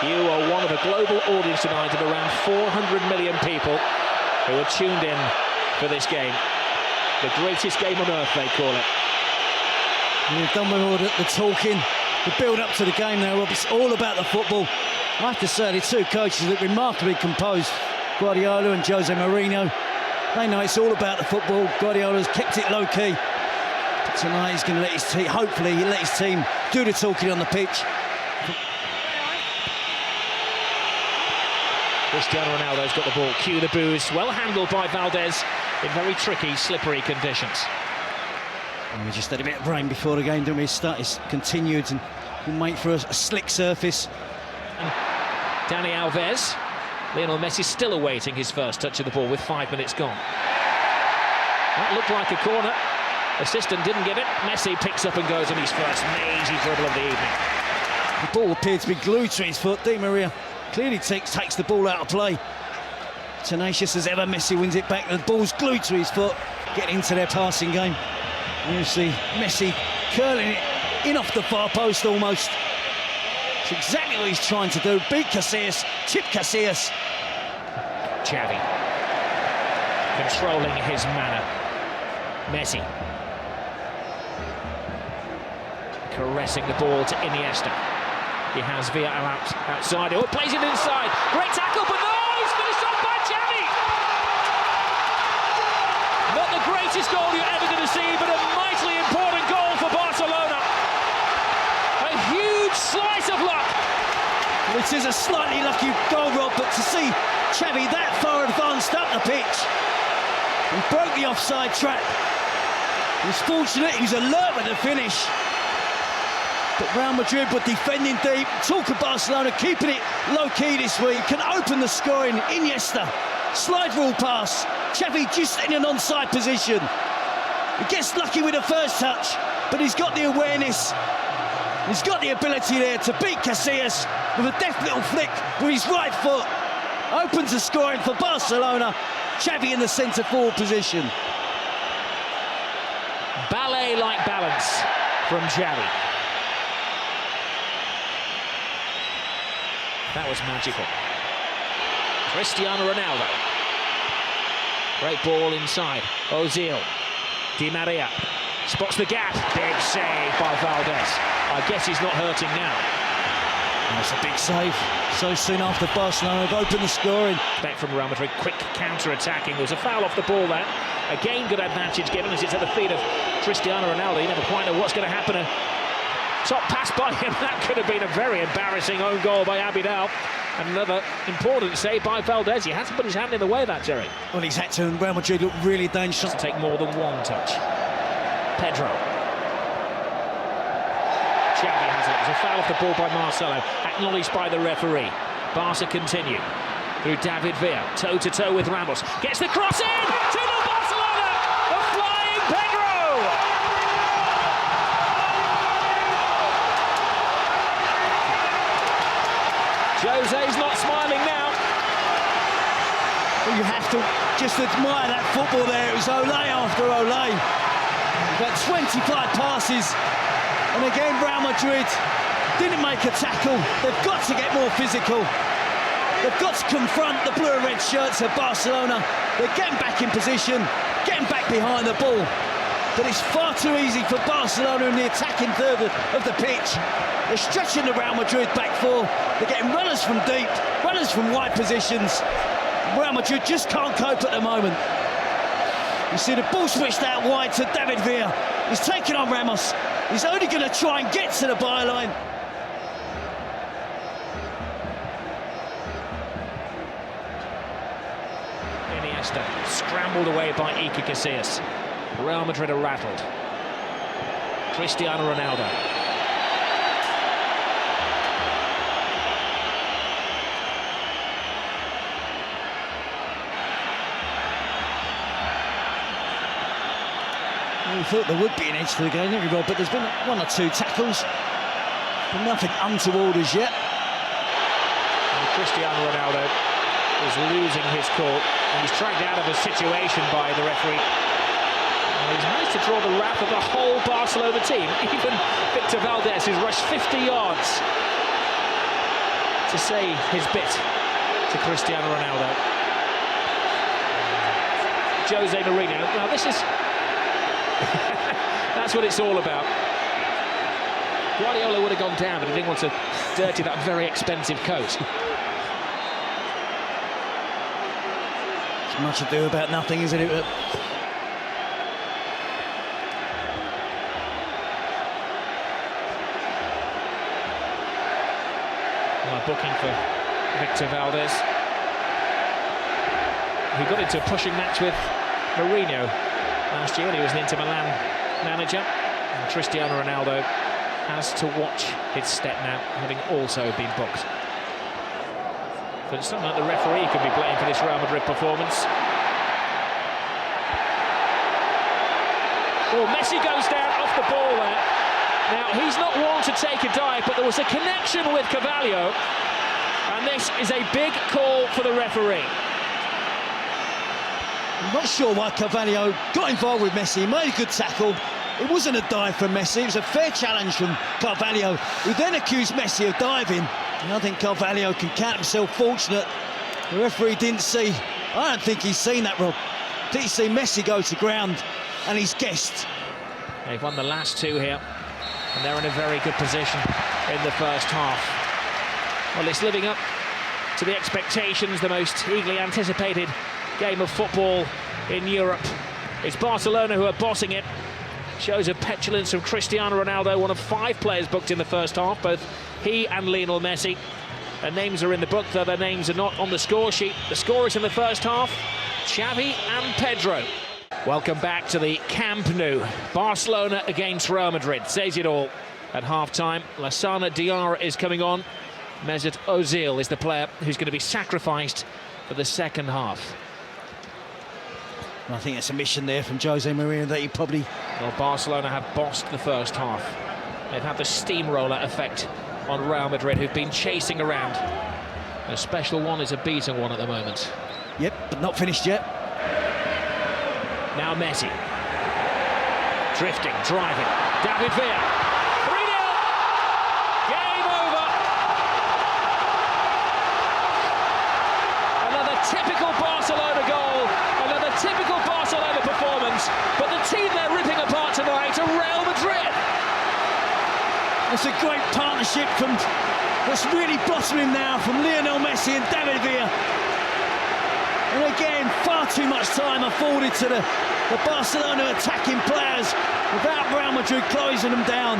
You are one of a global audience tonight of around 400 million people who are tuned in for this game. The greatest game on earth, they call it. You've done with all the talking, the build-up to the game now, Rob. It's all about the football. I have to say, the two coaches look remarkably composed, Guardiola and Jose Mourinho. They know it's all about the football. Guardiola's kept it low-key. But tonight he's going to let his team, hopefully, he'll let his team do the talking on the pitch. Cristiano Ronaldo's got the ball. Cue the boos. Well handled by Valdez in very tricky, slippery conditions. And we just had a bit of rain before the game, didn't we? It's continued and we'll make for a slick surface. Dani Alves. Lionel Messi still awaiting his first touch of the ball with 5 minutes gone. That looked like a corner. Assistant didn't give it. Messi picks up and goes on his first mazy dribble of the evening. The ball appeared to be glued to his foot. Di Maria clearly takes the ball out of play. Tenacious as ever, Messi wins it back. The ball's glued to his foot. Get into their passing game. And you see Messi curling it in off the far post almost. It's exactly what he's trying to do. Beat Casillas, chip Casillas. Xavi controlling his manner. Messi caressing the ball to Iniesta. He has Villa outside. Oh, plays it inside. Great tackle, but no, he's finished off by Xavi. Not the greatest goal you're ever going to see, but a mightily important goal for Barcelona. A huge slice of luck. It is a slightly lucky goal, Rob, but to see Xavi that far advanced up the pitch and broke the offside trap. He was fortunate, he was alert with the finish. But Real Madrid were defending deep. Talk of Barcelona keeping it low-key this week. Can open the scoring. Iniesta, slide rule pass. Xavi just in an onside position. He gets lucky with the first touch, but he's got the awareness. He's got the ability there to beat Casillas with a deft little flick with his right foot. Opens the scoring for Barcelona. Xavi in the centre-forward position. Ballet-like balance from Xavi. That was magical. Cristiano Ronaldo. Great ball inside. Ozil. Di Maria spots the gap. Big save by Valdez. I guess he's not hurting now. That's a big save. So soon after Barcelona have opened the scoring. Back from Real Madrid, quick counter-attacking. There was a foul off the ball there. Again, good advantage given as it's at the feet of Cristiano Ronaldo. You never quite know what's going to happen. Top pass by him. That could have been a very embarrassing own goal by Abidal. Another important save by Valdez. He hasn't put his hand in the way of that, Jerry. Well, he's had to, and Real Madrid look really dangerous. Doesn't take more than one touch. Pedro. Xavi has it. There's a foul off the ball by Marcelo. Acknowledged by the referee. Barca continue. Through David Villa. Toe-to-toe with Ramos. Gets the cross in! 2-0 Barcelona! The flying Pedro! Jose's not smiling now. Well, you have to just admire that football there. It was Olé after Olé. About 25 passes. And again, Real Madrid didn't make a tackle. They've got to get more physical. They've got to confront the blue and red shirts of Barcelona. They're getting back in position, getting back behind the ball. But it's far too easy for Barcelona in the attacking third of the pitch. They're stretching the Real Madrid back four. They're getting runners from deep, runners from wide positions. Real Madrid just can't cope at the moment. You see the ball switched out wide to David Villa. He's taking on Ramos. He's only going to try and get to the byline. Iniesta scrambled away by Iker Casillas. Real Madrid are rattled. Cristiano Ronaldo. We thought there would be an edge to the game, didn't we, Rob? But there's been one or two tackles, but nothing untoward as yet. And Cristiano Ronaldo is losing his court, and he's dragged out of a situation by the referee. And he's managed to draw the wrath of the whole Barcelona team. Even Victor Valdez, who's rushed 50 yards. to say his bit to Cristiano Ronaldo. Jose Mourinho. Now this is... that's what it's all about. Guardiola would have gone down, but he didn't want to dirty that very expensive coat. It's much ado about nothing, isn't it? Booking for Victor Valdez, who got into a pushing match with Mourinho last year. He was an Inter Milan manager, and Cristiano Ronaldo has to watch his step now, having also been booked. But it's not like the referee could be blamed for this Real Madrid performance. Oh, Messi goes down off the ball there. Now, he's not one to take a dive, but there was a connection with Carvalho, and this is a big call for the referee. I'm not sure why Carvalho got involved with Messi. He made a good tackle. It wasn't a dive from Messi, it was a fair challenge from Carvalho, who then accused Messi of diving. And I think Carvalho can count himself fortunate. The referee didn't see. I don't think he's seen that, Rob. I think he's seen Messi go to ground, and he's guessed. They've won the last two here, and they're in a very good position in the first half. Well, it's living up to the expectations, the most eagerly anticipated game of football in Europe. It's Barcelona who are bossing it. Shows of petulance from Cristiano Ronaldo, one of 5 players booked in the first half, both he and Lionel Messi. Their names are in the book, though their names are not on the score sheet. The scorers in the first half, Xavi and Pedro. Welcome back to the Camp Nou. Barcelona against Real Madrid says it all. At half-time, Lassana Diarra is coming on. Mesut Ozil is the player who's going to be sacrificed for the second half. I think it's a mission there from Jose Mourinho that he probably... Well, Barcelona have bossed the first half. They've had the steamroller effect on Real Madrid, who've been chasing around. A special one is a beaten one at the moment. Yep, but not finished yet. Now Messi. Drifting, driving. David Villa. 3-0. Game over. Another typical Barcelona goal. Another typical Barcelona performance. But the team they're ripping apart tonight are Real Madrid. It's a great partnership from what's really blossoming now from Lionel Messi and David Villa. And again, far too much time afforded to the Barcelona attacking players without Real Madrid closing them down.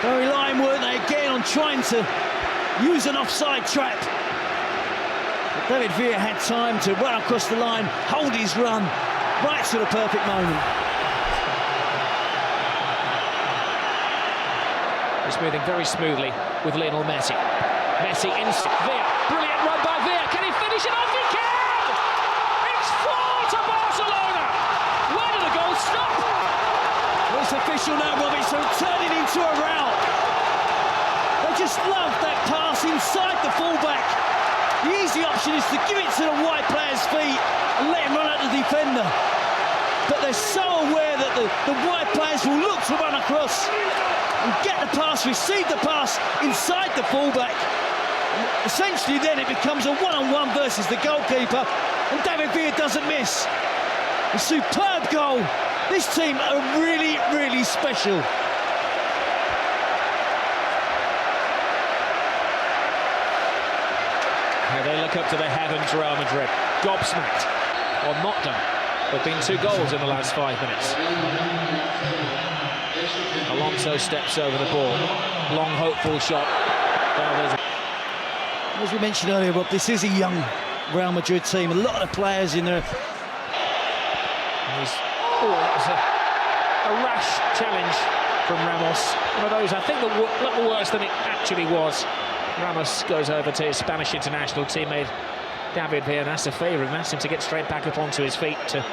They're relying, weren't they, again on trying to use an offside trap. But David Villa had time to run across the line, hold his run, right to the perfect moment. It's moving very smoothly with Lionel Messi. Messi in Villa. Brilliant run by Villa. Can he finish it off? He can! It's 4 to Barcelona! Where did the goal stop? Well, it's official now, Robbie, so turning into a rout. They just love that pass inside the fullback. The easy option is to give it to the wide player's feet and let him run at the defender. But they're so aware that the wide players will look to run across and get the pass, receive the pass inside the fullback. And essentially then it becomes a one-on-one versus the goalkeeper, and David Villa doesn't miss. A superb goal. This team are really, really special. Now they look up to the heavens, Real Madrid. Gobsmacked, or not done. There have been 2 goals in the last 5 minutes. Alonso steps over the ball. Long, hopeful shot. As we mentioned earlier, Rob, this is a young Real Madrid team. A lot of players in there. That was a rash challenge from Ramos. One of those, I think, a little worse than it actually was. Ramos goes over to his Spanish international teammate David Villa and asks a favour and asks him to get straight back up onto his feet to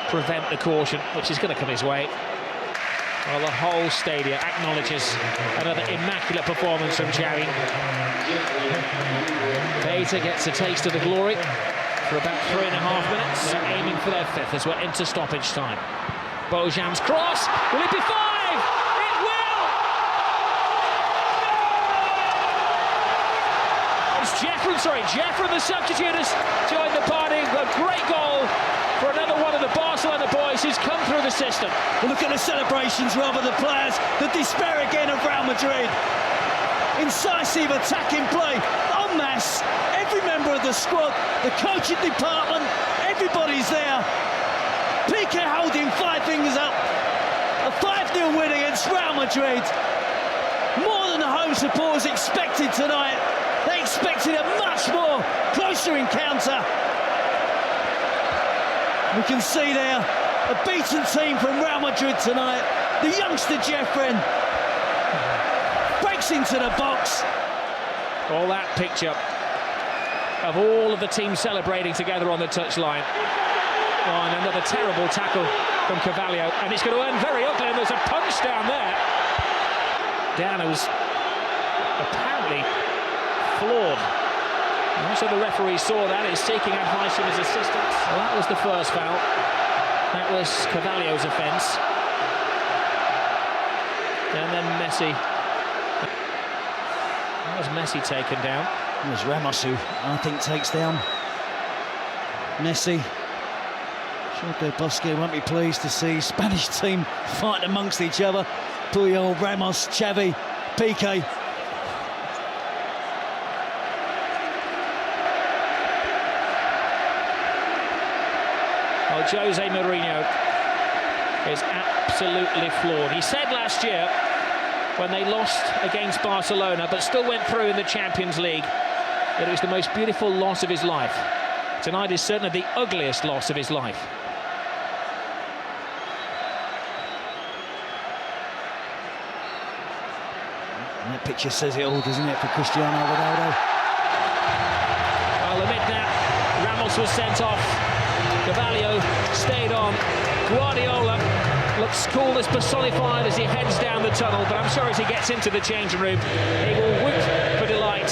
prevent the caution, which is going to come his way. Well, the whole stadium acknowledges another immaculate performance from Xavi. Beta gets a taste of the glory for about 3.5 minutes, aiming for their 5th as we're into stoppage time. Bojam's cross, will it be 5? It will! Jeffrey, the substitute, has joined the party. A great goal for another one of the Barcelona boys who's come through the system. Well, look at the celebrations, rather the players, the despair again of Real Madrid. Incisive attacking play, en masse. Every member of the squad, the coaching department, everybody's there. Piqué holding 5 fingers up. A 5-0 win against Real Madrid. More than the home supporters expected tonight. They expected a much more closer encounter. We can see there a beaten team from Real Madrid tonight. The youngster Jeffrey breaks into the box. All that picture of all of the teams celebrating together on the touchline. Oh, and another terrible tackle from Carvalho, and it's going to end very ugly, and there's a punch down there. Dan, who's apparently floored. So the referee saw that, is seeking advice from his assistants. Well, that was the first foul. That was Carvalho's offence. And then Messi. That was Messi taken down. It was Ramos who, I think, takes down Messi. Sure, Del Bosque won't be pleased to see Spanish team fighting amongst each other. Puyol, Ramos, Xavi, Piqué. Well, Jose Mourinho is absolutely floored. He said last year, when they lost against Barcelona, but still went through in the Champions League, that it was the most beautiful loss of his life. Tonight is certainly the ugliest loss of his life. And that picture says it all, doesn't it, for Cristiano Ronaldo? I'll admit that Ramos was sent off. Carvalho stayed on. Guardiola looks coolness personified as he heads down the tunnel, but I'm sure as he gets into the changing room, he will whoop for delight.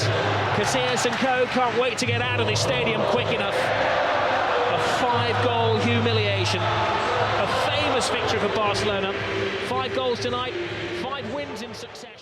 Casillas and co can't wait to get out of the stadium quick enough. A 5-goal humiliation. A famous victory for Barcelona. 5 goals tonight, 5 wins in succession.